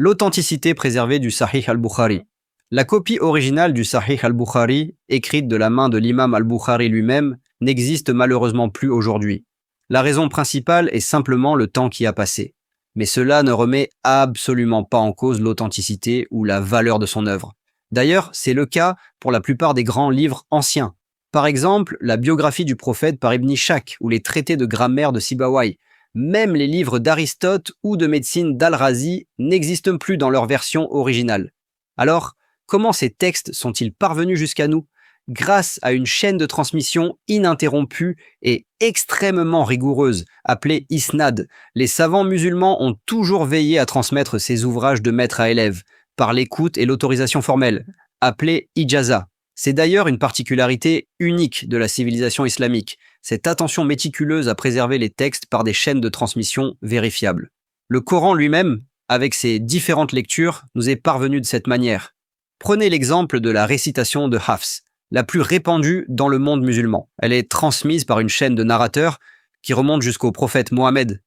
L'authenticité préservée du Sahih al-Bukhari. La copie originale du Sahih al-Bukhari, écrite de la main de l'imam al-Bukhari lui-même, n'existe malheureusement plus aujourd'hui. La raison principale est simplement le temps qui a passé. Mais cela ne remet absolument pas en cause l'authenticité ou la valeur de son œuvre. D'ailleurs, c'est le cas pour la plupart des grands livres anciens. Par exemple, la biographie du prophète par Ibn Ishaq ou les traités de grammaire de Sibawayh. Même les livres d'Aristote ou de médecine d'Al-Razi n'existent plus dans leur version originale. Alors, comment ces textes sont-ils parvenus jusqu'à nous? Grâce à une chaîne de transmission ininterrompue et extrêmement rigoureuse, appelée Isnad, les savants musulmans ont toujours veillé à transmettre ces ouvrages de maître à élève, par l'écoute et l'autorisation formelle, appelée Ijaza. C'est d'ailleurs une particularité unique de la civilisation islamique, cette attention méticuleuse à préserver les textes par des chaînes de transmission vérifiables. Le Coran lui-même, avec ses différentes lectures, nous est parvenu de cette manière. Prenez l'exemple de la récitation de Hafs, la plus répandue dans le monde musulman. Elle est transmise par une chaîne de narrateurs qui remonte jusqu'au prophète Mohammed,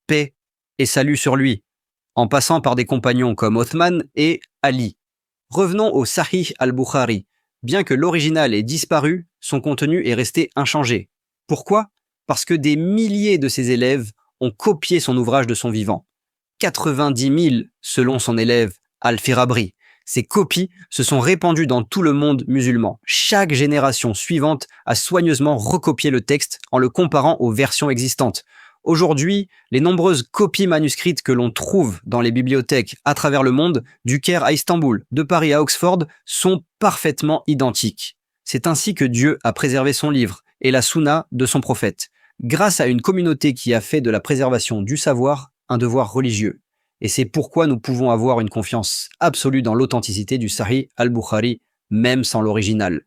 paix et salut sur lui, en passant par des compagnons comme Othman et Ali. Revenons au Sahih al-Bukhari. Bien que l'original ait disparu, son contenu est resté inchangé. Pourquoi? Parce que des milliers de ses élèves ont copié son ouvrage de son vivant. 90 000 selon son élève Al-Firabri. Ces copies se sont répandues dans tout le monde musulman. Chaque génération suivante a soigneusement recopié le texte en le comparant aux versions existantes. Aujourd'hui, les nombreuses copies manuscrites que l'on trouve dans les bibliothèques à travers le monde, du Caire à Istanbul, de Paris à Oxford, sont parfaitement identiques. C'est ainsi que Dieu a préservé son livre et la Sunna de son prophète, grâce à une communauté qui a fait de la préservation du savoir un devoir religieux. Et c'est pourquoi nous pouvons avoir une confiance absolue dans l'authenticité du Sahih al-Bukhari, même sans l'original.